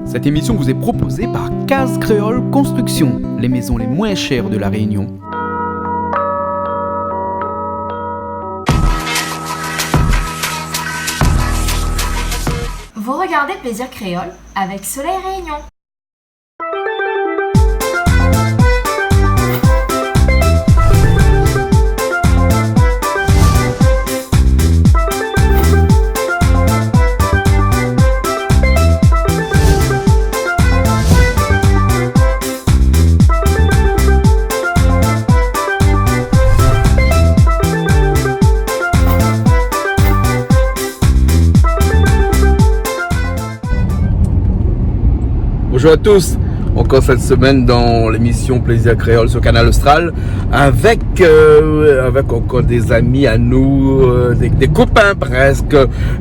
Cette émission vous est proposée par Case Créole Construction, les maisons les moins chères de La Réunion. Vous regardez Plaisir Créole avec Soleil Réunion. Bonjour à tous, encore cette semaine dans l'émission Plaisir Créole sur Canal Austral avec encore des amis à nous, des copains presque.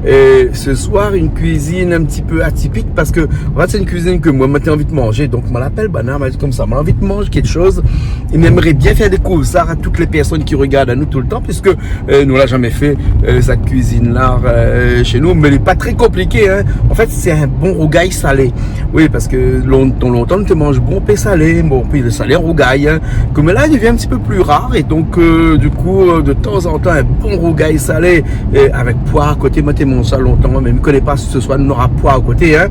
Et ce soir une cuisine un petit peu atypique parce que en fait c'est une cuisine que moi j'ai envie de manger, donc je l'appelle Bana, comme ça, j'ai envie de manger quelque chose. Il m'aimerait bien faire découvrir ça à toutes les personnes qui regardent à nous tout le temps puisque nous l'a jamais fait cette cuisine là chez nous, mais elle n'est pas très compliquée, hein. En fait c'est un bon rougail salé. Oui, parce que longtemps on te mange bon pain salé, bon puis le salé rougail, hein. Comme là il devient un petit peu plus rare et donc du coup de temps en temps un bon rougail salé avec poire à côté. Moi t'es mon ça longtemps, mais je ne connais pas si ce soir on aura poire à côté, hein.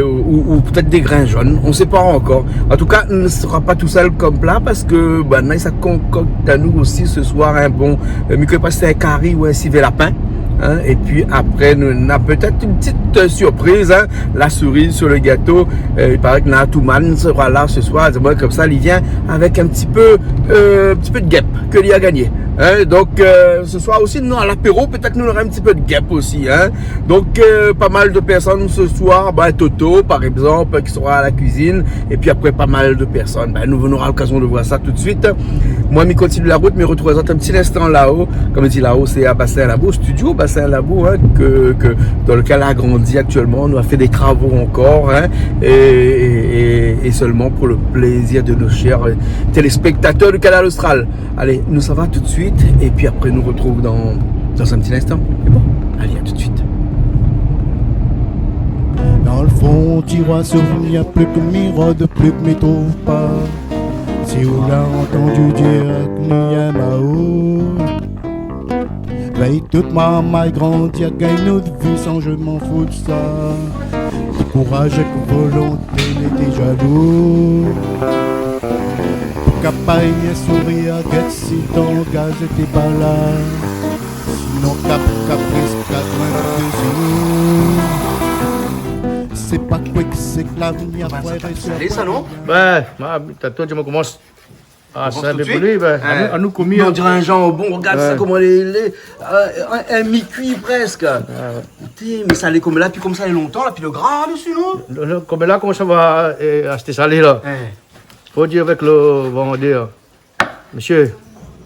Ou peut-être des grains jaunes, on ne sait pas encore. En tout cas, on ne sera pas tout seul comme plat parce que ça concocte à nous aussi ce soir un bon, je ne sais pas si c'est un curry ou un civet lapin. Hein, et puis après, on a peut-être une petite surprise, hein, la cerise sur le gâteau. Il paraît que Natouman sera là ce soir. Comme ça, il vient avec un petit peu de guêpe que lui a gagné. Hein, donc ce soir aussi, nous à l'apéro, peut-être nous aurons un petit peu de guêpe aussi. Hein. Donc pas mal de personnes ce soir. Toto, par exemple, qui sera à la cuisine. Et puis après, pas mal de personnes. Nous aurons l'occasion de voir ça tout de suite. Moi, je continue la route, mais je retrouve un petit instant là-haut. Comme je dis là-haut, c'est à Bassin-Labo, studio Bassin-Labo, hein, dans lequel a grandi actuellement. On a fait des travaux encore, hein, et seulement pour le plaisir de nos chers téléspectateurs du Canal Austral. Allez, nous ça va tout de suite, et puis après nous retrouve dans un petit instant. Et bon, allez, à tout de suite. Dans le fond, tu vois souvenir plus que mirode, plus que m'y trouve pas. Si vous l'avez entendu dire que nous y a Mao, veille toute ma maille grandit, gagne notre vie sans je m'en fous de ça. Du courage et volonté, n'était jaloux. Pour qu'appareil sourire, guette si ton gaz était pas là. Sinon caprice, 82 jours. C'est pas quoi que c'est que l'avenir. Allez, ça non? Toi, tu me commences. Ah, ça ça, mais pour lui, à nous commis. On dirait un jambon, regarde ça comment il est. Un mi-cuit presque. Mais ça allait comme là, puis comme ça, il est longtemps, là, puis le gras dessus, non? Comme là, comment ça va acheter salé, là? Faut dire avec le vendeur, monsieur,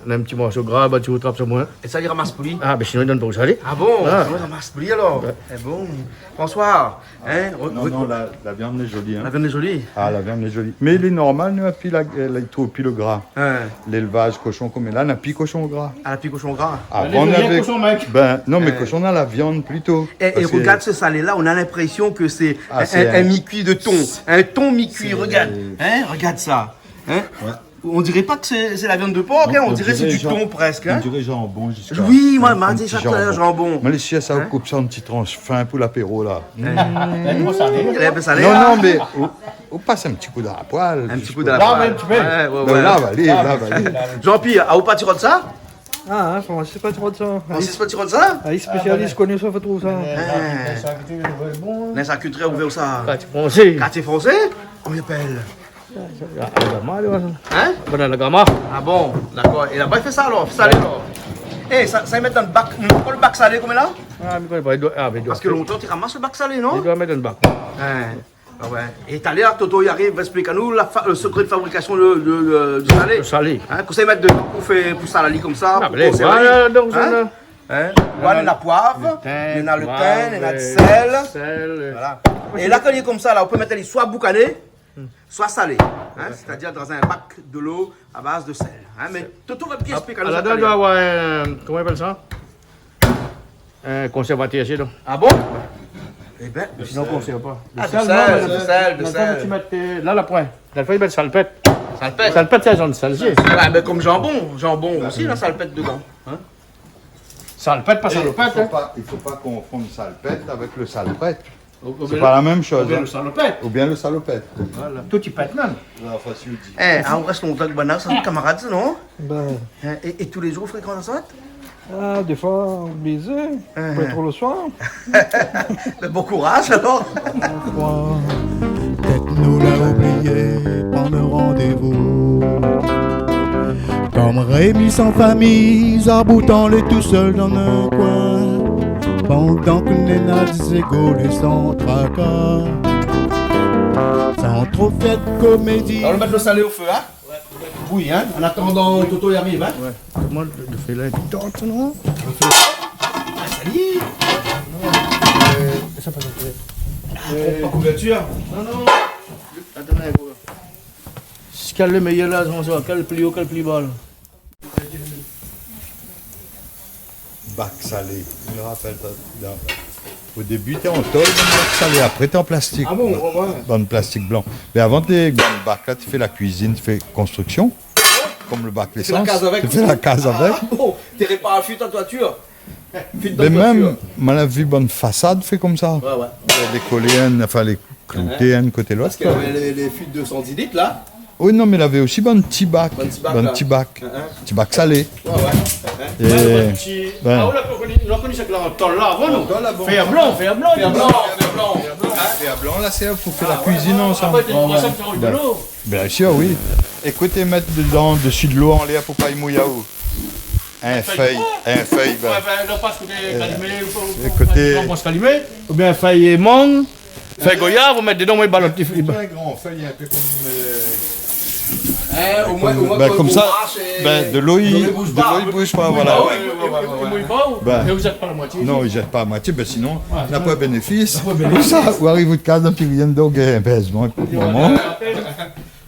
on a un petit morceau gras, tu vous trappes sur moi. Et ça, il ramasse pour lui? Ah, mais sinon, il donne pas au salé. Ah bon? Il ramasse pour lui alors? Bon. François, hein? Non, la viande est jolie. Hein. La viande est jolie? Ah, la viande est jolie. Mais il est normal, nous, puis il trouve plus le gras. L'élevage cochon comme là, on n'a plus cochon gras. Ah, la plus cochon gras? Avant, on avait... non, mais cochon, on a la viande plutôt. Et regarde ce salé-là, on a l'impression que c'est un mi-cuit de thon. Un thon mi-cuit, regarde. Hein? Regarde ça. Hein? Ouais. On dirait pas que c'est la viande de porc, hein? On dirait que c'est du thon presque. Hein? On dirait jambon jusqu'à... Oui, moi, j'ai chaque fois jambon. Mais les chiens, ça coupe ça en petites tranches fin pour l'apéro, là. Il est un peu salé. Non, mais on passe un petit coup dans la poêle. Un petit coup dans la poêle. Là, va aller. Jean-Pierre, à où pas tu de ça? Ah, c'est pas trop de ça. C'est pas tu de ça? Les spécialistes connaissent ça, faut trouver ça. Les culture ouvert ça. Quartier français. Quartier français? Comment il appelle? Hein? La gamma. Ah bon, d'accord. Et là-bas, il fait ça alors, salé alors. Eh, ça il met dans le bac, pas le bac salé comme là? Ah, mais pas, il doit. Parce que longtemps, tu ramasses le bac salé, non? Il doit mettre dans le bac. Ah ouais. Et t'as l'air, Toto, il arrive, explique à nous le secret de fabrication du salé. Le salé. Hein, qu'on sait mettre dedans pour salali comme ça. Ah, mais voilà, donc ça. Voilà, il y a la poivre, il y a le thym, il y a du sel. Voilà. Et là, quand il est comme ça, là, on peut mettre soit boucané, soit salé. Hein, c'est-à-dire dans un bac de l'eau à base de sel. Hein, mais Toto va bien expliquer à nous. Là-dedans, il doit avoir comment on appelle ça? Un conservateur, c'est donc. Ah bon? Eh ben, Sinon, on ne sait pas. Ah, sel, de non, sel, mais de sel, de dans le sel. fond, tu mets, là, la pointe. Dans le fond, il met salpette. Salpette. Salpette, c'est jaune salsier. Ouais, mais comme jambon aussi, la salpette dedans. Hein? Salpette, pas salopette. Hein. Il ne faut pas confondre salpette avec le salopette. Ou C'est pas la même chose. bien hein. le salopette. Ou bien le salopette. Voilà. Tout, tu pètes même. Enfin, si vous dites. On reste longtemps que Banal, c'est un camarade, ça, non? Ben, Et tous les jours, fréquente ça? ah, des fois, on oublie ça. Pas trop le soir. Mais bon courage, alors. Peut-être nous l'a oublié, prendre rendez-vous. Comme Rémi sans famille, zaboutant les tout seul dans un coin. Pendant que Néna égaux les sans tracas. Sans trop faire de comédie. On va mettre le salé au feu, hein? Ouais. Oui, hein? En attendant, Toto y arrive, hein? Ouais. Comment le fais là? Tu tentes, non? Ah, ça y est! Ça passe un peu. Pas couverture? Non. Attendez, gros. Quel est le meilleur là, quel plus haut, quel plus bas là? Bac salé. Je me rappelle pas. Au début, t'es en tôle, dans le bac salé. Après, t'es en plastique. Ah bon? Ouais. Dans le plastique blanc. Mais avant, t'es dans le bac là, tu fais la cuisine, tu fais construction. Comme le bac fais la l'essence. case avec. Tu fais la case avec. Ah bon? T'es réparé à fuite en toiture? Fuite dans Mais toiture. même, on a vu bonne façade fait comme ça. Ouais. Les collées, enfin les cloutés, un côté l'autre. Parce qu'il y avait les fuites de 110 litres, là. Oui, non, mais il avait aussi bon petit bac. Bon petit bac, Bon là. petit bac. Petit bac salé. Ouais. Et, ben, Ah, on a connu ça que là, on tord là avant nous. tord là-bas. Fer blanc. Fer blanc. à blanc, là, c'est pour faire la cuisine ensemble. Après, tu prends ça, tu ranges de l'eau. Bien sûr, oui. Écoutez, mettre dedans, dessus de l'eau en l'air pour pas y mouiller où. Un feuille, ben. Ouais, ben, non, pas ce que t'es calimé, écoutez- on pense calimé, ou bien feuille mangue, feuille goyave, vous mettez dedans, moi, ballon. Un grand feuille, un peu comme. Au moins, Ben, comme ça, marche et- ben, de l'eau, il bouge pas, voilà. Il mouille pas, ou Ben. et vous êtes pas la moitié. Non, il jette pas à moitié, ben sinon, on n'a pas de bénéfice. Comme ça, ou arrive de casa, puis il vient de donc un baisement. Moment.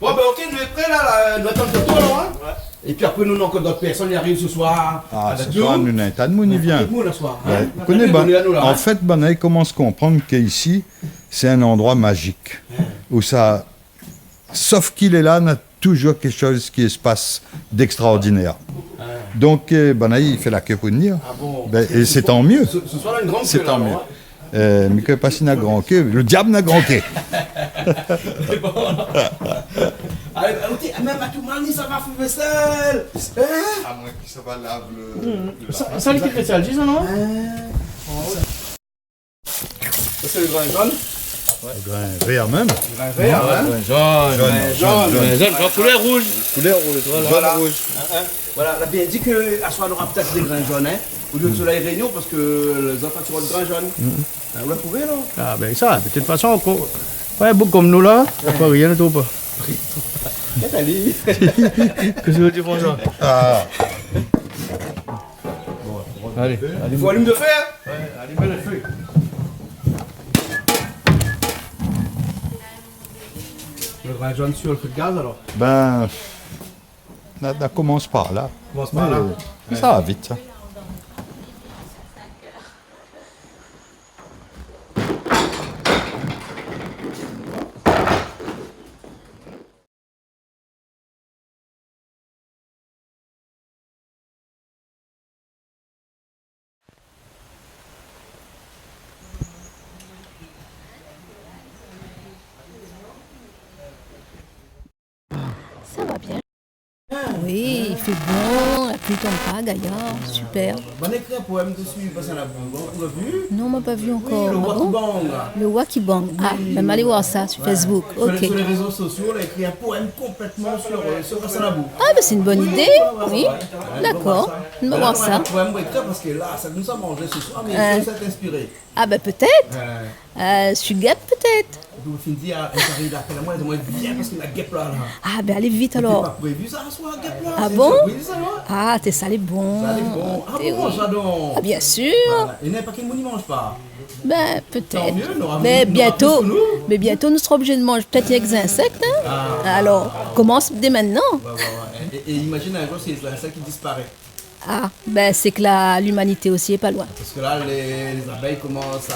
Bon, ben ok, nous sommes prêts là, nous attendons le tour là, hein? Et puis après, nous, encore d'autres personnes y arrivent ce soir. Ah, avec ce soir, nous, un tas de monde, il vient. Avec nous, le soir. Ouais. Hein? Vous connaissez, On est à nous, là, en hein? fait, il commence à comprendre qu'ici, c'est un endroit magique. Où ça, sauf qu'il est là, on a toujours quelque chose qui se passe d'extraordinaire. Donc, il fait la queue pour venir. Ah bon? Ben, et c'est tant mieux. Ce soir, là, une grande C'est queue, tant là, mieux. hein? Mais que passe n'a grand queue, le diable n'a grand queue. C'est bon, là. Allez, ben, ok, même à tout le monde, ça va faire vaisselle. Hein? À moins que ça va laver Ça, l'équipe spéciale, dis ça, non? Ça, c'est le grain jaune. le grain vert même. Le grain vert, hein? Jaune, couleur rouge. Couleur rouge, Voilà. jaune rouge. Voilà, on a bien dit qu'à soir, on aura peut-être des grains jaunes, hein? Au lieu de soleil réunion, parce que les enfants seront de grains jaunes. Ah, vous l'avez trouvé, là? Ah, ben ça, de toute façon, ouais, beaucoup comme nous là, pas rien du tout pas. Allez. Qu'est-ce que tu veux dire, François? Ah, Allez, Il faut allume de fer. allez, le feu. Le grain jaune sur le feu de gaz, alors. ben, ça commence par là. Commence par là. Mais ça va vite, ça. Ça va bien. Oui, il fait bon, la pluie tombe pas, Gaillard, super. On écrit un poème dessus, parce qu'on a vous l'avez vu? Non, on m'a pas vu encore. Le Ah bon? Wakibang. Le Wakibang. Ah, ben aller voir ça sur Facebook. Ok. Sur les réseaux sociaux, on a écrit un poème complètement sur Vassanabou. Ah, ben c'est une bonne idée. Oui, d'accord. On va voir ça. Un poème pour écrire parce que là, ça nous a mangé ce soir, mais il faut s'être inspiré. Ah, ben peut-être. Sugat, peut-être. Donc, il me dit, il appelle à moi, il dit, viens parce qu'il y a guêpe là. Ah, ben allez vite T'as alors. pas prévu ça, ce soir, guêpe là? Ah C'est bon? une surprise, ça, là? Ah, t'es salé bon. Ça allait bon. Ah T'es bon, oui. j'adore. Ah, bien sûr. Voilà. Et n'importe quel monde n'y mange pas. Ben Tant peut-être. mieux, on aura Mais plus- bientôt, on aura plus que nous. mais bientôt nous serons obligés de manger peut-être des insectes. Hein? Alors, commence dès maintenant. Et imagine un jour, c'est ça qui disparaît. Ah, ben c'est que l'humanité aussi est pas loin. Parce que là, les abeilles commencent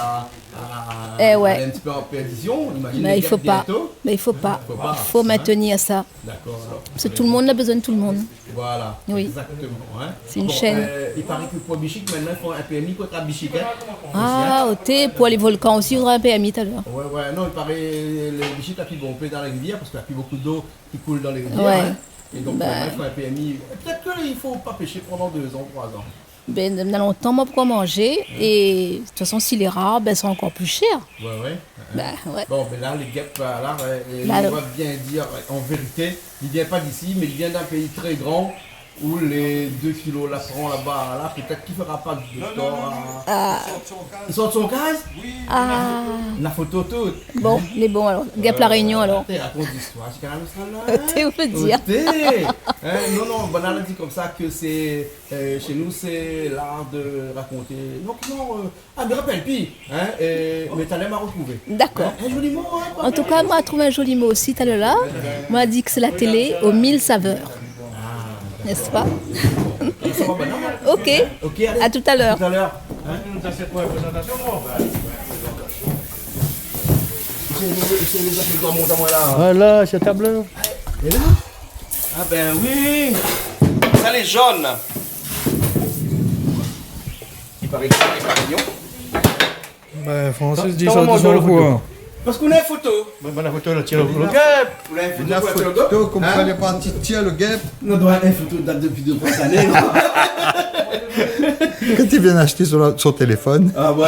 Eh Elle ouais. est un petit peu en perdition, imagine. Mais les il faut guêpes pas. bientôt. Mais il faut pas. Faut pas. Il faut maintenir ça. D'accord, alors. Parce que tout le monde a besoin de tout le monde. Voilà. Oui. Exactement. Hein. C'est une chaîne. Il paraît que pour Bichic, maintenant, il faut un PMI contre la Bichic. Hein. Ah, ok. Pour les volcans aussi, on aura un PMI tout à l'heure. Ouais, non, il paraît les Bichic, là, qui vont péter dans les rivières parce qu'il n'y a plus beaucoup d'eau qui coule dans les rivières. Ouais. Hein. Et donc, Bah. maintenant, il faut un PMI. Peut-être qu'il ne faut pas pêcher pendant 2 ans, 3 ans. Ben, dans longtemps, moi, pourquoi manger? Et de toute façon, s'il est rare, ben, c'est encore plus cher. Ouais. Ben, ouais. Bon, mais là, les guêpes, là, Bah, on va bien dire, en vérité, il ne vient pas d'ici, mais il vient d'un pays très grand où les 2 kilos là seront là-bas, là, peut-être qu'il ne fera pas de tort. Ils sont de son gaz? Ah, La photo toute. bon, les bons alors. Gap la Réunion alors. T'es raconte l'histoire, c'est quand même ça là. T'es où peut dire? Non, Banal a dit comme ça que c'est, chez nous, c'est l'art de raconter. Non, me rappelle, puis, hein, mais t'as l'air à retrouver. D'accord. Un joli mot, hein. En tout cas, moi, j'ai trouvé un joli mot aussi tout à l'heure. Moi, dit que c'est la télé aux 1000 saveurs. N'est-ce pas? Ça va, Banal? Ok. Ok, allez. À tout à l'heure. Tout à l'heure. C'est les affaires qui doivent monter à moi là. Voilà, cette table. Et là? Ah ben oui. Ça les jaunes. Il paraît que c'est pas mignon. Ben, Francis dit Ça ça va, de moi, son je quoi. Parce qu'on a une photo. Ben, la photo, là, tiens, le gap. Vous avez une La photo pour le photo, gars? comme Hein? ça, les parties tiens le guêpe. On doit avoir une photo date depuis 2-3 années. Non? Quand il vient acheter son téléphone, Ah ouais.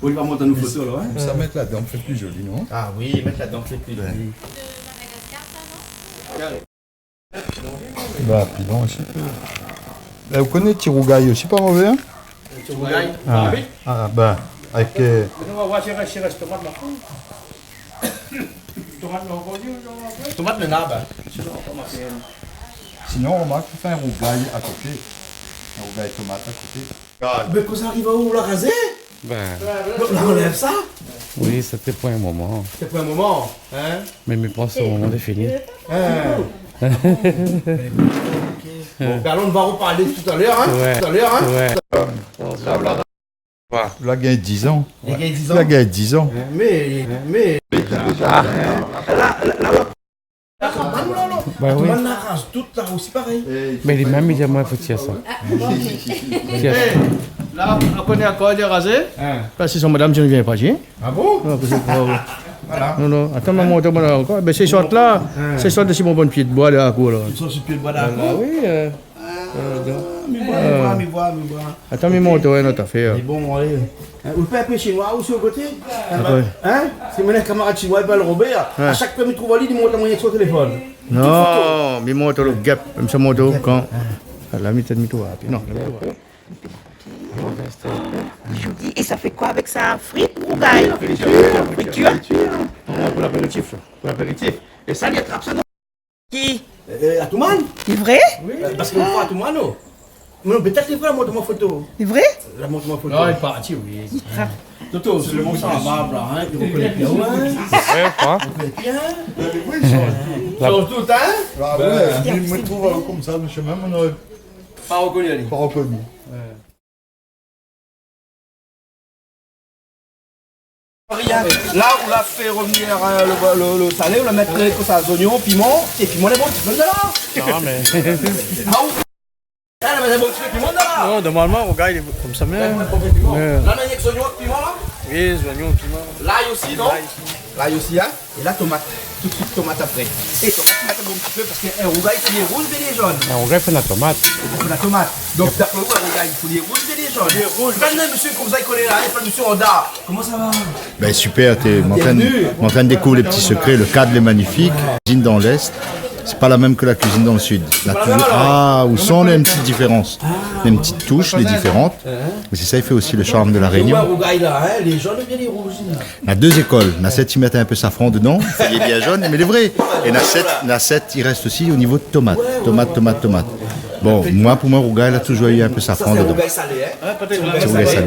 Oui, il va monter nos photos là. Hein? ça met là-dedans, fait plus joli, non? Ah oui, mettre là-dedans, c'est plus joli. Bah, puis non, aussi. Vous connaissez Tirougaï aussi, pas mauvais, hein? Tu regardes? Ah, ah bah, avec... On va voir si il reste tomate là. Tomate là encore, Tomate le nab. Sinon, on remarque qu'il fait un rougail à côté. Un rougail tomate à côté. Mais quand ça arrive à où, la raser? Ben, Donc là, on enlève ça. oui, c'était pour un moment. C'est pour un moment. Hein? Mais mes pense au moment de finir. Bon, ben alors on va reparler tout à l'heure. Hein? Ouais. Tout à l'heure. Hein? Ouais. La gars a 10 ans. Les gars, ils disent La gars a 10 ans. Mais. Ben Tout oui. le monde la rase, toute là aussi pareil. Mais les mêmes, il y a moins petit à ça. Tiens. Là, on connaît encore des rasés. Parce que son madame, tu ne viens pas, tiens. Ah bon? Non, parce que- Non, non, attends, maman, attends, maman, encore. Ben, ces sortes là, ces sortes de si mon bon pied de bois, là, à quoi, là. Ils sont sur le pied de bois Ah d'accord. oui, Mi bois. attends, mais mon tour, notre affaire. Mais bon, allez. Vous le peuple chinois aussi au côté? ouais. Hein? C'est mon camarade chinois, il va le Robert. À chaque fois qu'il trouve en ligne, il monte à moyen sur le téléphone. Non, mais mon tour, le gap, même ça, mon tour, quand. Ah, la mitad, mi tour, non, la mi-tour. Je dis, et ça fait quoi avec ça? Frites, rougail? Friture. Pour l'apéritif. Pour l'apéritif. Et ça, il attrape ça dans. Qui? À tout le monde? C'est vrai? Parce qu'on fait à tout le monde, non? Mais non, peut-être qu'il faut la montre ma photo. C'est vrai? La montre ma photo. Non, il est parti, oui. Toto, c'est le bon sens. Là, hein? Il reconnaît bien. Ouais. Ouais, quoi? Il reconnaît bien. Change tout, hein? Ah ouais, je me trouve comme ça, monsieur, même on n'aurait Pas reconnu, allez. pas reconnu. Là, on l'a fait revenir le salé, on l'a mettre comme ça, oignons, piment, et piment, les bons petits peu de là. Non, mais. Ah où? Là, on a mis des bons petits peu de piment de là. Non, normalement, rougail, il est comme ça, mais. Là, on a mis avec oignons et piment là. Oui, les oignons, piment. L'ail aussi, non? L'ail aussi, hein? Et la tomate. Tout de suite, tomate après. Et tomate, mettre un bon petit peu parce qu'un rougail, il faut les rouges et les jaunes. On regarde la tomate. Il faut la tomate. Donc, d'après vous, un rougail, il faut les rouges et les jaunes. Les rouges. Quand même, monsieur, comme ça, il connaît là, il fait le monsieur Honda. Comment ça va? Ben super, t'es en train de découvrir les petits secrets. Le cadre est magnifique. La cuisine dans l'Est, c'est pas la même que la cuisine dans le Sud. Là, ah, où sont les petites différences? Les petites touches, les différentes. Et c'est ça, il fait aussi le charme de la Il y a un Réunion. rougail là, hein? Les jaunes et bien les rouges. Il y a 2 écoles. Nacette, ils mettent un peu safran dedans. Il est bien jaune, mais il est vrai. Et Nacette, il reste aussi au niveau de tomate. Tomate. Bon, moi, pour moi, rougail, il a toujours eu un peu Ça, safran c'est un dedans. rougail salé, hein? C'est rougail salé.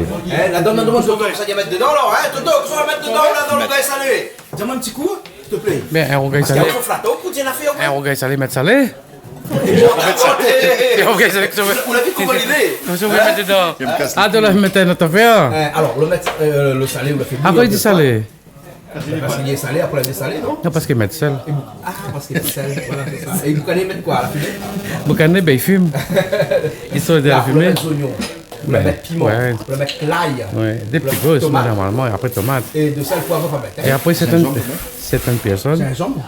La donne demande Toto, ça y a mettre dedans là, hein? Toto, qu'est-ce qu'on va mettre dedans là dans le rougail salé? Dis-moi un petit coup, s'il te plaît. Mais un rougail Parce qu'il y salé. a un flato, coup, tiens la fait au Un rougail salé, mettre salé. Vous l'avez comment l'idée? Je vais mettre dedans. Ah, de la mettre notre affaire. Alors, le salé ou le fait Après, il dit salé. Parce qu'il est salé, après il est salé, non? Non, parce qu'il met sel. Ah, parce qu'il est salé, voilà, c'est ça. Et vous connaissez mettre quoi à la fumée? Vous connaissez, ben, il fume. Ils sont de la Vous pouvez fumée. mettre des oignons, vous pouvez mettre piment, ouais. vous pouvez mettre l'ail. Oui, des petits gosses, normalement, et après tomate. Et de sel, poivre, pas mettre. Et après, certaines personnes, Gingembre.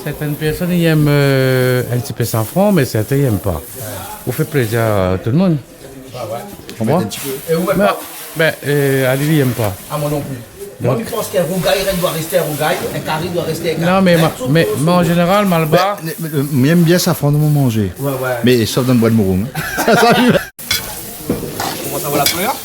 certaines personnes, ils aiment un petit peu sans fond, mais certains, ils n'aiment pas. Vous faites plaisir à tout le monde. Et vous mettez pas? Ben, Alili n'aime pas. Ah, moi non plus. Moi, je pense qu'un rougail doit rester un rougail, un carré doit rester un carré. Non, mais en général, Malba, J'aime bien safran dans mon manger. Ouais. Mais sauf dans le bois de mouron. Comment ça va la couleur?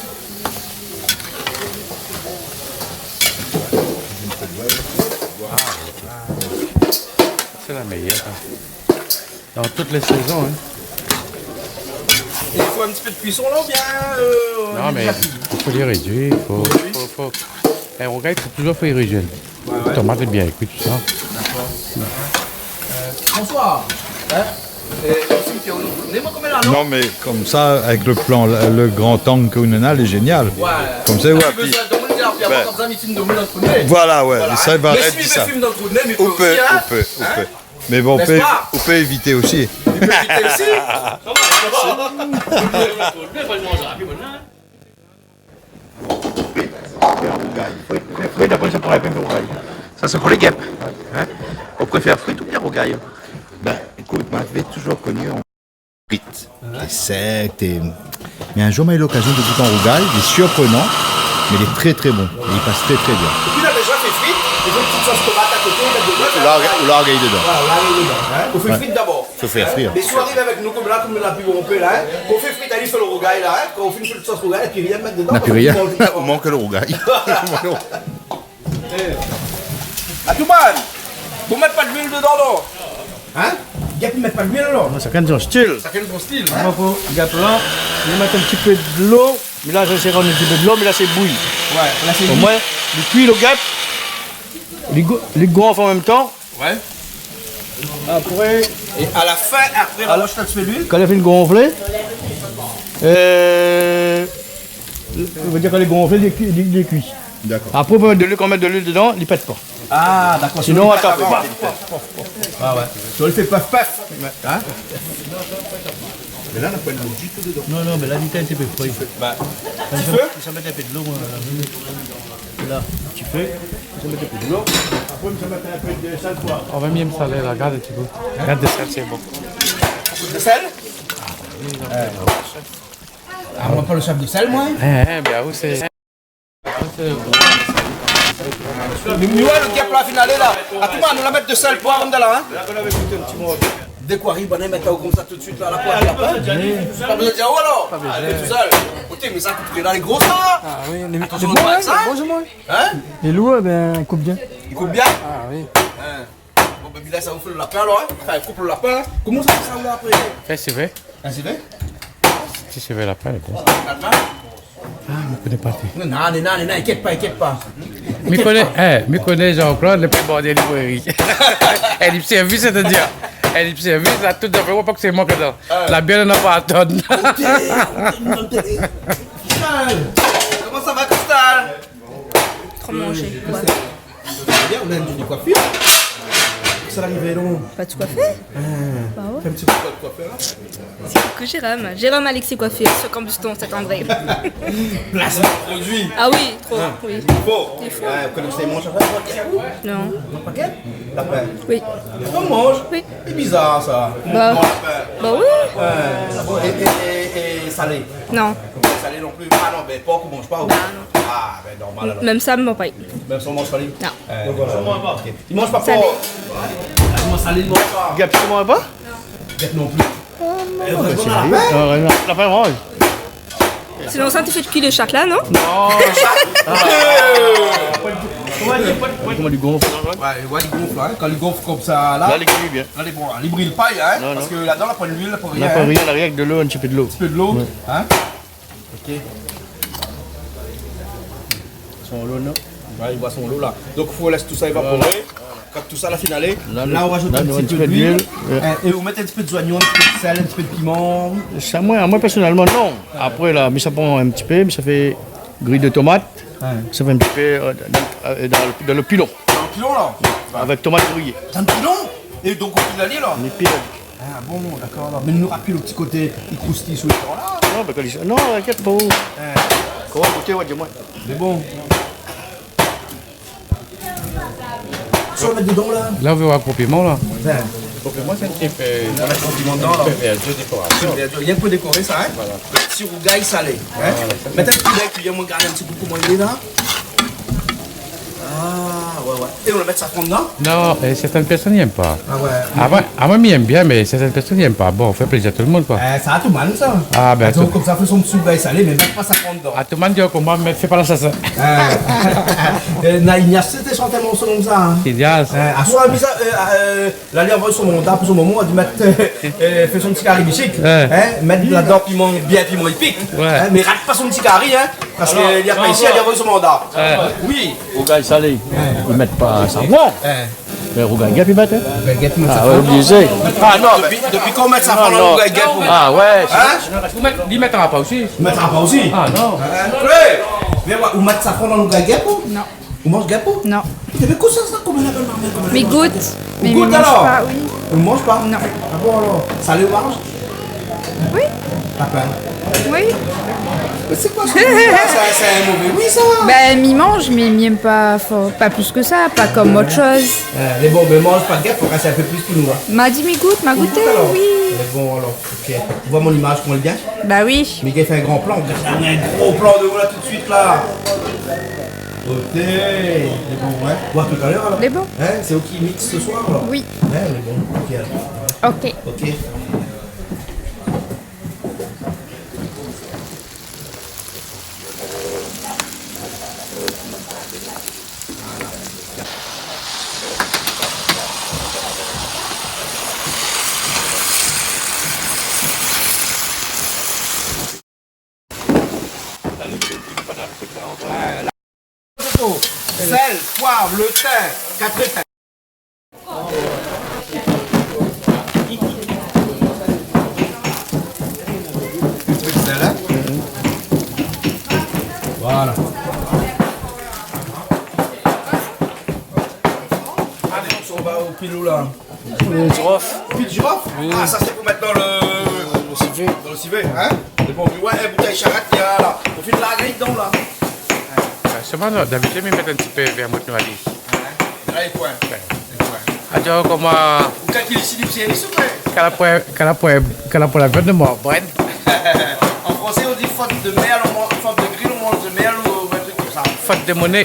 c'est la meilleure. Dans toutes les saisons. Il faut un petit peu de cuisson là ou bien Non, mais il faut les réduire. Faut... Un rougail, c'est toujours faut y réduire. La tomate est bien cuite, tout ça. François, Non, mais comme ça, avec le plan, le grand angle qu'on a, il est génial. Comme ça, ouais. Puis, voilà, ouais. Et ça, il va arrêter ça. On peut. Mais bon, on peut éviter aussi. Fruit, d'après, ça pourrait pas être rougail. Ça, c'est pour les guêpes. Hein? On préfère fruit ou bien rougail? Ben, écoute, moi, je l'ai toujours connu en frites. T'es sec, Mais un jour, j'ai eu l'occasion de goûter en rougail. Il est surprenant, mais il est très très bon. Et il passe très très bien. Et puis là, déjà fait frites, il faut une petite sauce tomate à côté, mettre dedans. Ou l'orgueil dedans. Voilà, l'orgueil dedans. On fait frites d'abord. Faut faire frire. Mais si on arrive avec nous comme là, comme la pub on peut là, qu'on fait frites, allez, fait le rougail là, quand on fait une petite sauce rougail, et puis rien mettre dedans. On n'a plus rien. On manque le rougail. À tout man, vous mettez pas d'huile dedans, non? Hein? Gap, ils mettent pas d'huile, non? Chacun son style. Chacun son style. Moi, faut gap là, je vais mettre un petit peu de l'eau. Mais là, je vais rendre un petit peu de l'eau, mais là, c'est bouilli. Ouais, là c'est Au moins, il cuit le gap. Il gonfle en même temps. Ouais. Après, Et à la fin, après la roche, tu fais l'huile. quand elle a fini de gonfler, on va dire qu'elle est gonflée, il est cuit. D'accord. Après, on peut mettre de l'huile, quand on met de l'huile dedans, il pète pas. Ah, d'accord. Sinon, attends, pas. Ah ouais. Tu le fais paf paf. Hein? Non, mais là, il est un petit peu froid. Bah, Petit feu. Ça met un peu de l'eau. Là, petit feu. Ça met un peu de l'eau. Après, ça met un peu de sel poivre. On va mieux me saler, là. Regarde un petit peu. Regarde le sel, c'est bon. de sel? Ah, on va pas le chef de sel, moi? Ben oui, c'est... Mais le gap là, finale là. À tout moment, nous la mettre de sel, poivre, de là, hein? Dès qu'on arrive, on va mettre comme ça tout de suite là, la poivre, la poivre. Pas besoin de dire, oh alors? Allez, tout seul. Écoutez, mais ça coûte dans les gros ça. Ah oui, Attention au doigt, ça. Hein? les loups, ben, ils coupent bien. Il coupe bien? Ah oui. Bon, ben, là, ça vous fait le lapin, alors, hein? Enfin, il coupe le lapin. Comment ça fait ça, là, après? Fais CV. Un CV? Si CV la paix, quoi. Lapin? Ah, je ne connais pas. Non, inquiète pas. Je connais Jean-Claude, le plus bon des librairies. Elle est service, c'est-à-dire. Elle est service, là, tout à fait, pas que c'est moi que dans. La bière n'a pas à attendre. Comment ça va, Cristal? Trop manger. Ouais. Bien, on a une coiffure. Ça l'arrivait, non? Pas de coiffer? Bah ouais. Fais un petit peu de coiffure, là. C'est que Jérôme. Jérôme Alexis Coiffure, sur Cambuston, Saint-André. Placement de produit. Ah oui, trop. Oui. Faux. Il faut. Vous connaissez les manches à faire? Non. Le paquet? Lapin. Oui. On mange? Oui. C'est bizarre, ça. Bah. Bon, lapin. Bah oui. Et salé? Non. Salé non plus? Ah non, ben porc, on mange pas? Ou... Bah non. Ah, ben normal alors. Même ça, me pas. Même si on mange salé? Non. Donc voilà. Okay. Il mange pas Salé. porc? Il mange salé, il mange pas. Gap, tu manges pas? Gap non plus. La fin mange. Sinon, ça, tu fais de cuire le chac là, non? Comment il gonfle? Ouais, il gonfle, hein. Quand il gonfle comme ça, là. Là, il cuit bien. Là, il brille pas, hein. Non, parce non. que là-dedans, on prend de l'huile, pour On rien. n'a pas hein. rien, on a rien que de l'eau, un petit peu de l'eau. Un petit peu de l'eau, hein. Ok. Son l'eau, non? Ouais, il voit son lot là. Donc il faut laisser tout ça évaporer. Quand tout ça, la finale, Là, là, on rajoute un petit peu d'huile. Et vous mettez un petit peu d'oignon, un petit peu de sel, un petit peu de piment. Ça, moi personnellement, non. Après, là, mais ça prend un petit peu, mais ça fait grille de tomate. Ça fait un petit peu dans le pilon. Dans le pilon, là. Avec tomate grillée. Dans le pilon. Et donc, au pilalier, là. Les pilons. Ah bon, d'accord. Mais nous rappelons le petit côté, il croustille sous le temps, là. Non, non, t'inquiète pas. Comment goûter, ouais, dis-moi. C'est bon. Sur le mettre dedans, là. Là, on veut voir le piment, là. Moi, c'est un petit peu. On va mettre un piment dedans, là. Il y a un peu décoré, ça, hein. Voilà. Petit rougail salé. Hein? Mettez un petit bec, puis moi regarder un petit peu comment il est, là. Ah, ouais. Et on va mettre ça fond dedans? Non, certaines personnes n'aiment pas. Ah ouais. Moi, j'aime bien, mais certaines personnes n'aiment pas. Bon, on fait plaisir à tout le monde, quoi. Ça a tout mal, ça. Ah, ben, donc, comme ça, fait son petit rougail salé, mais mettez pas ça fond dedans. À tout le monde dit comment, mais fais pas la salsa. Il y a c'était chanté mon son comme ça. Hein. C'est bien. À soi, là, il envoie son mandat pour son moment, il dit mettre, fait son petit carré bichique. Mettre là-dedans piment, bien piment épique. Mais rate pas son petit carré, hein. Parce qu'il n'y a pas ici, il envoie son mandat. Oui. Rougail salé, ils mettent pas savon. Mais rougail gap, ils mettent. Ah ouais, obligé. Ah non, depuis qu'on met ça dans le rougail gap. Ah ouais. Ils mettent pas aussi. Ils mettent pas aussi. Ah non. Mais vous mettez ça dans le rougail gap? Non. Vous mangez gapo? Non. Mais quoi ça, comment on appelle marmelle? Mais goûte. Mais Goûte mange alors? pas, oui. On mange pas? Non. Ah bon alors? Salé ou orange? Oui. Pas peur. Oui. Mais c'est quoi ça? C'est un mauvais oui ça? Ben, m'y mange, mais il m'aime pas, pas plus que ça, pas comme autre chose. Mais bon, mais mange pas de gaffe, faut rester un peu plus pour nous. Hein. M'a dit, mais goûte, m'a goûté, alors. oui. Mais bon alors, ok. Tu vois mon image, comment elle est bien? Bah oui. Miguel fait un grand plan, on a un gros plan de vous là tout de suite là. Ok, c'est bon, ouais. Voir tout à l'heure alors. Les bons. Hein, c'est eux qui mixent ce soir alors? Oui. Ouais, mais bon, ok alors. Ok. Ok. Sel, poivre, le thym, 4 épingles. Un petit peu de sel, hein? Voilà. Allez, on va au pilou là. Le girofle. Pile de girofle? Ah, ça c'est pour mettre dans le civet. Dans le civet, hein? C'est bon, ouais, bouteille charrette, il y a là. On fait de la grille dedans là. Seulement, d'habitude, ils mettent un petit peu vers notre noisy. Là, il point. Alors, comment. Vous calculez ici du ciel, s'il vous plaît? Qu'elle a pour la veine de moi, Brent. En français, on dit faute de merle, faute de grille, on mange de merle ou un truc comme ça. Faute de monnaie.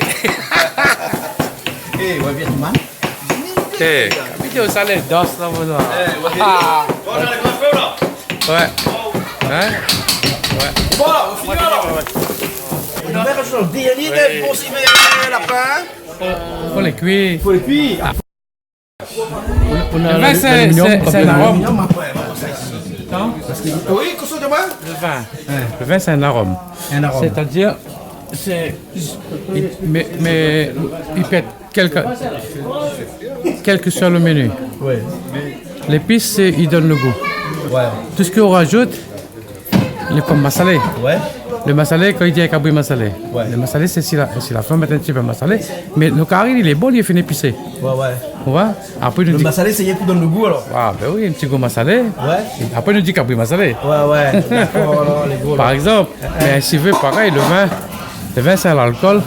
Eh, ouais, bien du mal. Eh, vidéo salée, danse là, voilà. Ah, on a le coiffeur là. Ouais. Hein? Ouais. Bon, là, on finit alors. On va rajouter le dernier pour civet lapin. Faut les cuire. Faut les cuire. On a Le vin, c'est un arôme. Oui, qu'est-ce que tu demandes? Le vin, c'est un arôme. Un arôme. C'est-à-dire, mais il peut être quel que soit le menu. Ouais. L'épice, il donne le goût. Ouais. Tout ce qu'on rajoute, les pommes massalées. Ouais. Le massalé, quand il dit kabouille massalé. Ouais. Le massalé, c'est si la femme met un petit peu massalé. Mais le curry, il est bon, il est fini épicé. Ouais, ouais. On voit? Après, il nous Le dit. massalé, c'est rien qui donne le goût alors. Ah, ben oui, un petit goût massalé. Ouais. Après, il nous dit kabouille massalé. Ouais, ouais. D'accord, alors, les gros. Par exemple, mais si vous voulez, pareil, le vin, c'est l'alcool.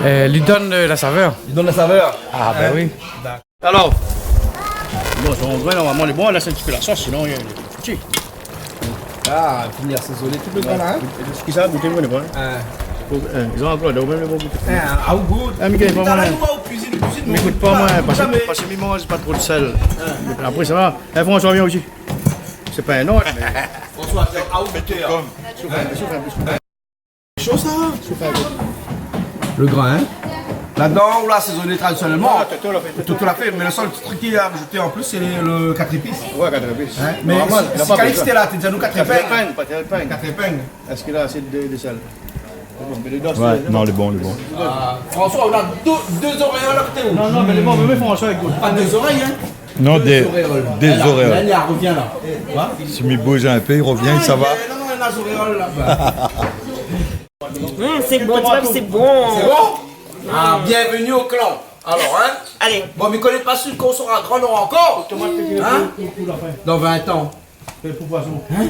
Il donne la saveur. Il donne la saveur. Ah, ben oui. Alors, bon, son vin, normalement, il est bon, là, c'est un petit peu la sauce, sinon, il y a des petits. Ah, finir saisonner tout le temps là. Ce qui ça, goûter, bon, ils ont encore, même le bon goûter. Ah, au goût. Ah, Miguel, pas moi. Cuisine. Mais écoute pas, moi, parce que mi mange pas trop de sel. Après, ça va. François vient aussi. C'est pas un autre, mais. François, à où mettez Souffle un peu. Chaud ça? Le grain, hein? Là-dedans, on l'a assaisonné traditionnellement. Tout l'a fait, mais le seul truc qu'il a ajouté en plus, c'est le 4 épices. Ouais, 4 épices. Hein? Mais si Calix était là, tu disais nous 4 épingles. 4 épingles. 4 épingles. Est-ce qu'il a assez de sel? Ouais, non, les bons. François, on a deux oreilles à côté. Non, mais les bons, mais François, écoute. Pas deux oreilles, hein. Non, des auréoles. Là, reviens là. Quoi? Si il bouge un peu, il revient, ça va. Non, il y a des auréoles là-bas. C'est bon, c'est bon. C'est bon? Ah, bienvenue au clan. Alors, hein? Allez. Bon, mais connais pas celui qu'on sera grand encore? Hein? Dans 20 ans. C'est pour poisson. Hein?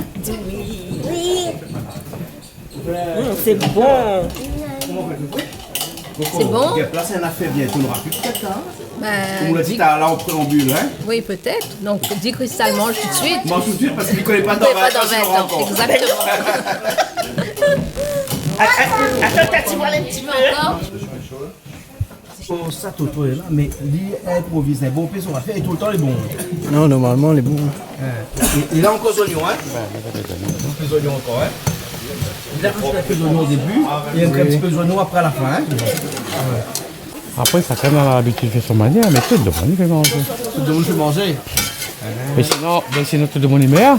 Oui. C'est bon. C'est bon? Là, c'est une affaire bien. Tu n'auras plus peut-être, hein? Ben, On l'a dit là en préambule, hein? oui, peut-être. Donc, dis Cristal, mange tout de suite. Mange tout de suite parce qu'il ne connaît pas Vous dans pouvez 20 pas ans. dans tu 20 l'auras ans. encore. Exactement. Attends, tu vois les petits peu. Encore? Oh, ça, Toto est là, mais lui improvise. Un bon pièce, on va faire et tout le temps les bons. Non, normalement, les bons. Il a encore des oignons, hein? Quelques oignons encore, hein? Il a quelques oignons au début et un petit peu d'oignons après à la fin, hein? Après, chacun a l'habitude de faire son manière, mais tout le monde il fait manger. Tout le monde fait manger. Mais sinon tout le monde est meilleur.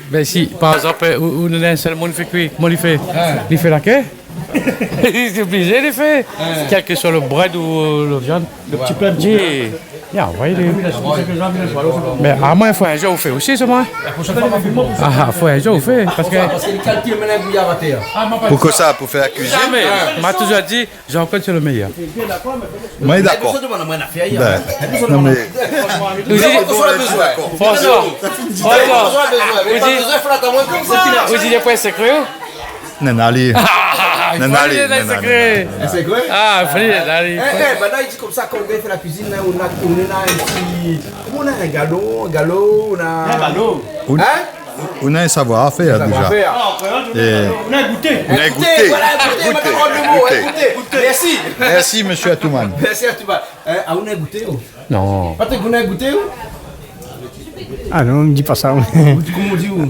Ben si, par exemple, où un seul monde fait cuire, comment il fait? Il fait la queue. Il est obligé de le faire. Quel que soit le bread ou la viande. Le petit plat de Oui. Yeah, voyez-le. Mais à moi, il faut un jour vous faites aussi, ça, moi. Ah, il faut un jour vous faites. Parce que. Parce qu'il calcule maintenant que vous y avez. Pourquoi ça? Pour faire la cuisine? Jamais. M'a toujours dit, Jean-Claude, c'est le meilleur. Moi, d'accord. Ben, non, mais François, vous dites quoi, c'est cru? Nanali. Nanali. C'est quoi? Ah, Fali, Nanali. Maintenant, il dit comme ça, quand on fait la cuisine, on a un petit. On a un galop, on a. Un galop? On a un savoir-faire déjà. Et On a goûté. on a goûté. Voilà, goûté. Merci. Merci, monsieur Atouman. Merci à tout le monde. On a goûté ou? Non. Patrick, on a goûté ou? Ah non, ne me dis pas ça. Comment on dit où?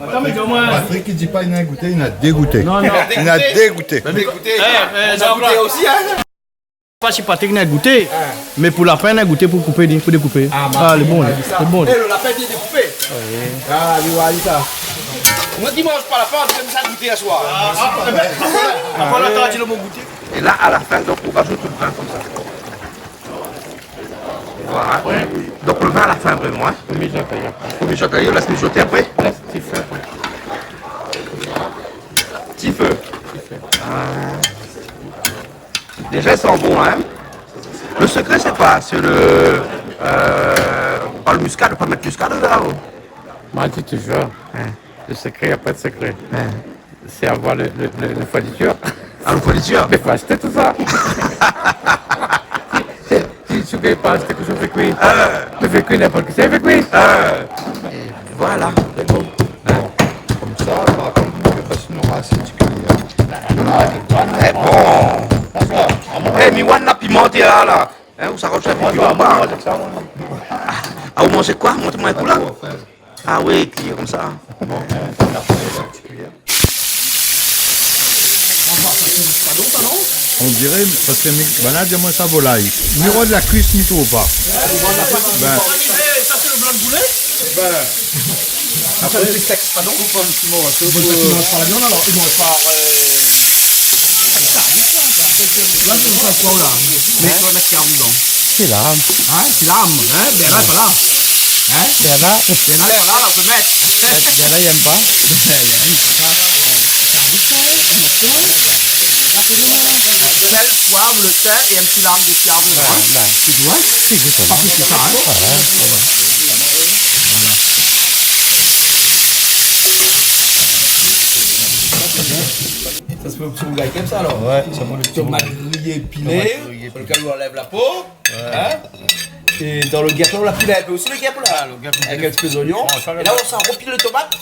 Attends, mais dis-moi. Patrick, il dit pas il a goûté, il a dégoûté. Non. Il a dégoûté. On a goûté aussi, hein? Pas si Patrick n'a goûté, mais pour la fin, il a goûté pour couper, pour découper. Ah, le bon, c'est bon. Eh, le lapin est découpé. Ah, lui, voilà, ça. Moi, dimanche, pas la fin, j'aime ça goûter à soir. Après, on attend le bon goûter. Et là, à la fin, donc, on rajoute le vin comme ça. Voilà. Donc, le vin à la fin, vraiment. Hein. Faut mijoter, on laisse mijoter après. Petit feu. Déjà, ils sont bons, hein. Le secret, c'est pas, c'est le... pas le muscat, ne pas mettre muscat dedans. Moi, je dis toujours, le secret, il n'y a pas de secret. C'est avoir le fourniture. Ah, le fourniture? Il faut acheter tout ça. Si tu ne veux pas acheter que je fais cuire, je fais cuire n'importe qui, c'est fait cuire. Voilà. C'est bon. Comme ça, par contre, on peut pas se nourrir assez du Très bon. Eh, mais on a pimenté là. Hein, où ça recherche du piment bas. Ah, vous mangez quoi? Montrez-moi un coup là. Ah oui, cuillère comme ça. On dirait, parce que voilà, dis-moi ça volaille. Miro de la cuisse, ni tout ou pas. Ben, Ça, c'est le blanc de boulet? Après, le texte, pardon. Coupe un petit mot. Ils ne mangent pas la viande alors, ils mangent pas. Là, c'est ça, quoi là? Mais tu vas mettre carne dedans. C'est l'âme. Hein, c'est l'âme, hein? Bernard est pas là. Hein? Bernard est pas là, on peut mettre. Bernard, il n'aime pas. Sel, poivre, le thym et un petit lame de fiable dedans. Tu vois? C'est pas plus que ça, hein? Ça se fait au petit rougail comme ça alors? ouais, ça vaut le petit Tomate grillée pilée, pour lequel on enlève la peau. Hein? Et dans le gâteau, on l'a pilé un peu aussi le gâteau là. Avec un petit peu d'oignon. Et là, on s'en repile le tomate.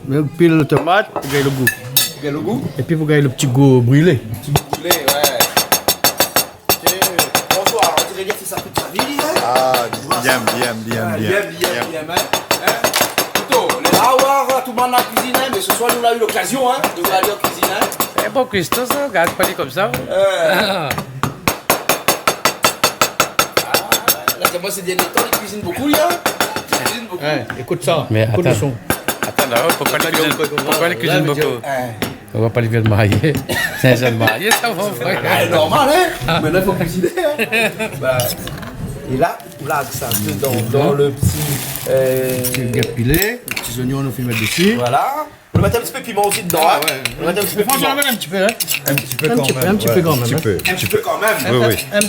Mais vous pilez le tomate, vous gagnez le goût. Vous gagnez le goût? Et puis vous gagnez le petit goût brûlé. Petit goût brûlé, ouais. Bonsoir, on dirait bien que c'est ça toute sa vie. Hein? Ah, bien. Plutôt, les hawas, tout le monde a cuisiné, mais ce soir, nous on a eu l'occasion hein, de aller en cuisine. Hein? C'est bon, Christophe, ça, regarde pas dit comme ça. Là, moi, ces derniers temps, ils cuisinent beaucoup, là. Ils cuisinent beaucoup. Écoute ça, Mais écoute attends. le son. Attends, non, pourquoi les cuisine beaucoup? On va pas les vieux mariés. C'est un jeune marié, ça va, frère. C'est normal, hein? Maintenant, il faut cuisiner. Hein? Bah, et là, ça, dans le petit. Guêpe pilé, les petits oignons, on fait mettre dessus. Voilà. On va mettre un petit peu de piment aussi dedans. Ah hein? ouais. On va mettre un petit peu de Franchement, piment. un petit peu, hein. Un petit peu quand même. Un petit peu quand même. Un petit peu quand même. Oui, oui. Un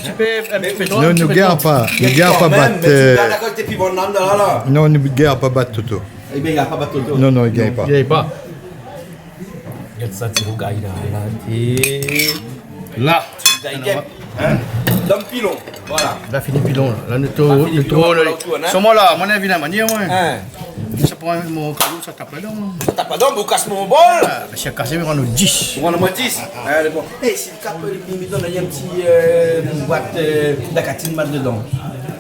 petit peu trop. Non, ne garde pas. Ne garde pas battre. Mais tu gardes la qualité piment là. Non, ne garde pas battre Toto. Eh bien, il n'y a pas battu tout. Non, non, il gagne pas. Il n'y avait pas. Regarde ça, tu regardes là. Et Là. Dom pilon. Voilà. Là, fini pilon. Là, nous tournons. Sur moi là, mon avis, la manière, ouais. Ça prend mon caillou, ça tape là-dedans. Ça tape là-dedans, vous cassez mon bol. Si elle casse, on a 10. On en a 10. Allez, bon. Et si le cap, il y a un petit boîte d'acatine mat dedans.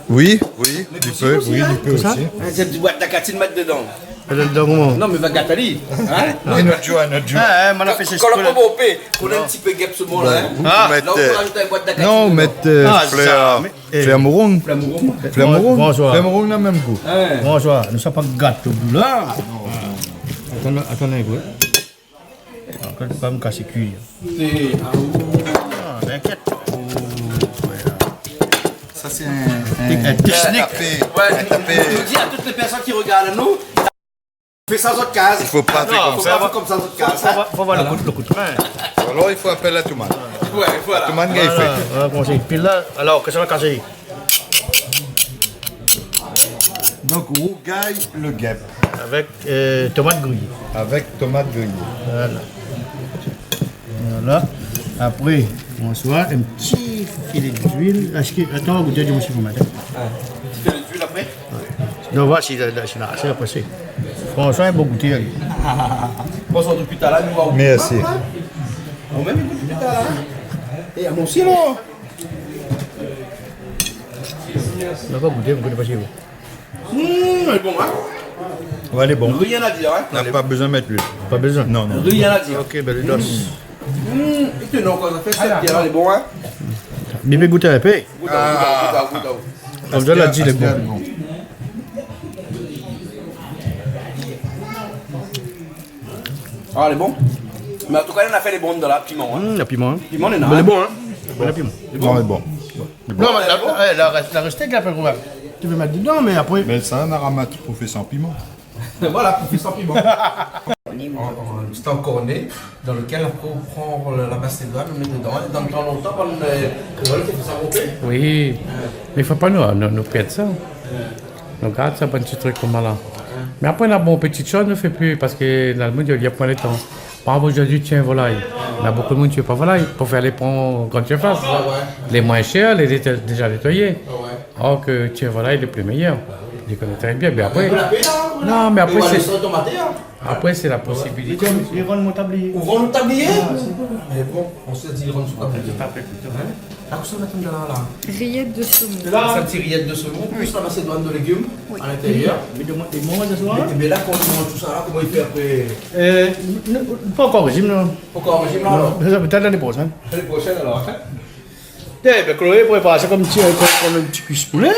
Oui, oui, tu peux, oui, tu peux aussi. C'est une petite boîte d'acatine mat dedans. Non, Non, mais va gâter. Et notre joie, notre joie. Ah, on a fait ce Quand on peut opérer, on a un petit peu guêpe ce mot là. Ah, Là, on peut rajouter une boîte d'acatine. non, mettre fleur mouron. Fleur mouron. Bonjour. Fleur mouron a le même goût. Bonjour, nous ne sommes pas gâtés au bout là. Attendez, vous. Quand tu vas me casser le cul. T'inquiète. Ça, c'est un technique. Ouais, je dis à toutes les personnes qui regardent nous, fais sans autre case. Il faut pas faire comme Faut ça. pas faire comme ça autre case. Faut voir le coup de main. Alors, il faut appeler la tomate. Ouais, voilà. Tomate qu'il fait. Voilà, bon, c'est pile là. Alors, qu'est-ce qu'on va casser? Donc, rougaille le guêpe. Avec tomate grillée. Avec tomate grillée. Voilà. Voilà. Après, on soit un petit filet d'huile. Attends, on va goûter du monsieur pour matin. Tu fais l'huile après? On va voir si c'est passé. Franchement, un bon goûter. Bonsoir depuis tout à l'heure, nous va. Merci. On même écoute depuis tout à l'heure. Et à mon ciel, On va goûter, vous goûtez pas chez vous. elle est bon, hein? Ouais, elle est bon. Rien à dire, hein? On n'a pas besoin de mettre l'huile. Pas besoin. Non, non. Rien à dire. Ok, ben le dos. Et tu non, quand on fait ça, elle est bon, hein? Bébé goûte à paix. Goûte. Comme ça, l'a dit, il est bon. Ah, elle est bon. Mais en tout cas, on a fait les bons de la piment. Hein. La piment. Hein. Piment, on est là. Elle est bon, hein? La piment. Non, elle est bon. Non, mais la restée, la peine tu veux mettre dedans, mais après. Mais ça, on a ramassé pour faire sans piment. Voilà, pour faire sans piment. C'est un cornet dans lequel après on prend la macédoine, on met dedans. Dans le temps longtemps, on a fait ça monter. Oui, mais il ne faut pas nous perdre ça. On garde ça, un petit truc comme là. Mais après, on a bon petite chose, on ne fait plus parce que dans le monde, il n'y a pas le temps. Par exemple, aujourd'hui, tiens, volaille. Il y a beaucoup de monde qui ne veut pas volaille pour faire les ponts grande surface. Les moins chers, les déjà nettoyés. Or que tiens, volaille, le plus meilleur. Je connais très bien, mais après. Non, mais après, c'est. Après, c'est la possibilité. Ils rendent mon tablier. Ouvrons le tablier. Mais bon, on se dit, ils rendent sous tablier. Ah, ça va être là. Rillettes de saumon. Là, c'est une petite rillette de saumon, plus la macédoine de légumes à l'intérieur. Mais de soir. Mais là, quand on mange tout ça, là, comment il fait après? Pas encore régime, non. Encore régime là, alors? Ça peut-être l'année prochaine. L'année prochaine, alors. Ben, Chloé prépare ça comme un petit cuisse poulet.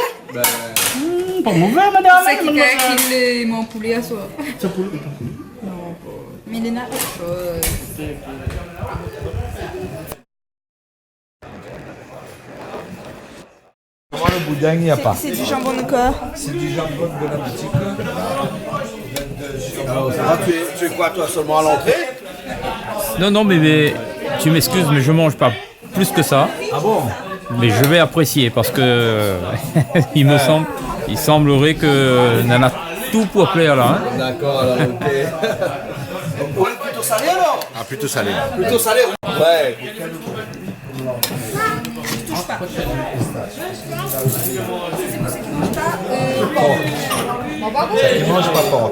Pas mauvais, madame. C'est qui fait mon poulet à soi. Ça poulet. Non, pas. Mélina, Le boudin, il n'y a pas. c'est du jambon de corps. C'est du jambon de la boutique. Alors, ça va, tu es quoi, toi, seulement à l'entrée? Non, mais tu m'excuses, mais je mange pas plus que ça. Ah bon? Mais je vais apprécier parce que il semblerait que on a tout pour plaire là. Hein. D'accord, alors, ok. On est plutôt salé alors? Ah, plutôt salé. Plutôt salé? Ouais. Il mange pas porc.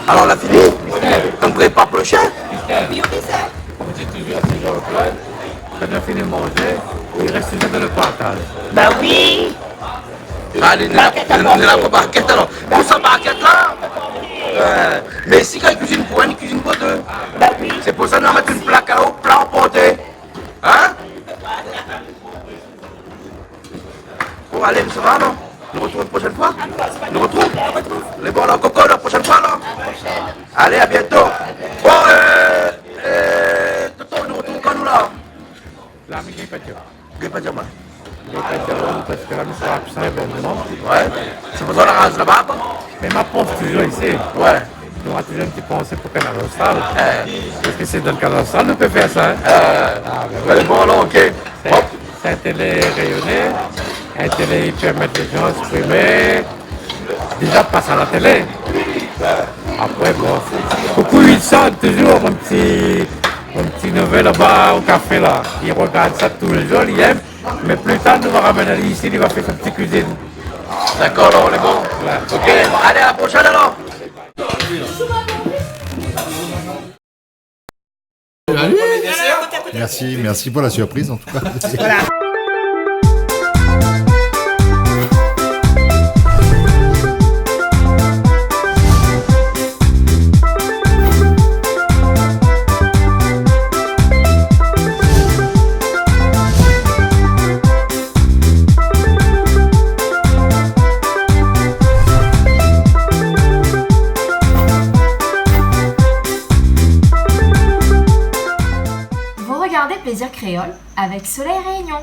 Alors la fille, on prépare le chien. Quand on a fini de manger, il reste juste le partage. Ben oui. Allez, on est là pour barquette alors. Pour sa barquette là. Mais si quelqu'un cuisine pour un, il cuisine pour deux. C'est pour ça qu'on va mettre une plaque à haut, plat emporté. Hein? Bon, allez, ça va non? On se retrouve la prochaine fois? Pétion. Gay Pétion, moi. Parce que là, nous sommes absents et bon moment. Ouais. C'est pour ça la race là-bas, quoi. Mais ma pense toujours ici. Ouais. Nous avons toujours un petit pensée pour Canal Austral. Parce que c'est dans le Canal Austral, nous pouvons faire ça. Ben bon, alors, ok. C'est un télé rayonné, un télé qui permet les gens de s'exprimer. Déjà, passe à la télé. Après, bon, beaucoup ils sentent toujours un petit nouvelle là-bas au café là. Ils regardent ça tous les jours, ils aiment. Mais plus tard, nous va ramener ici, il va faire sa petite cuisine. D'accord, alors, on est bon. Ok, allez, à la prochaine alors. Merci pour la surprise en tout cas. Regardez Plaisir Créole avec Soleil Réunion.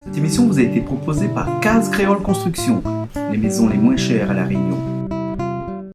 Cette émission vous a été proposée par Case Créole Construction, les maisons les moins chères à La Réunion.